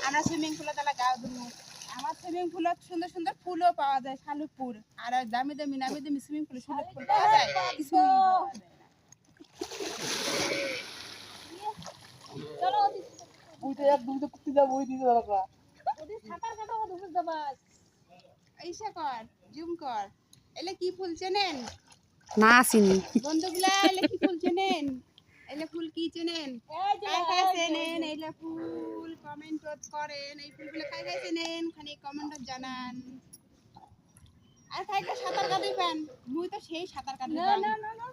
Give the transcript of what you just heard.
আমরা সুইমিং পুলে তাহলে গাও ধুনু আমার সুইমিং পুলত সুন্দর সুন্দর ফুলও পাওয়া যায় শালুক ফুল আর দামি দামি নামি দামি সুইমিং পুলে শালুক ফুল পাওয়া যায় কিছুই পাওয়া যায় না চলো ওইটা এক দুটো কুত্তি দাও ওই দিতে বাবা ওদি সাঁতার কাটা ওদি বুঝতে পাস এইসা কর জুম কর এলে কি ফুল চেনেন না চিনি বন্ধুগুলা এলে কি ফুল চেনেন এলে ফুল কি চেনেন কাই চেনেন এলে ফুল কমেন্ট করেন এই ফুলগুলো কাই চেনেন খালি কমেন্টত জানান আর কাইটা সাঁতার কাটাই পান মুই তো সেই সাঁতার কাটতে না না না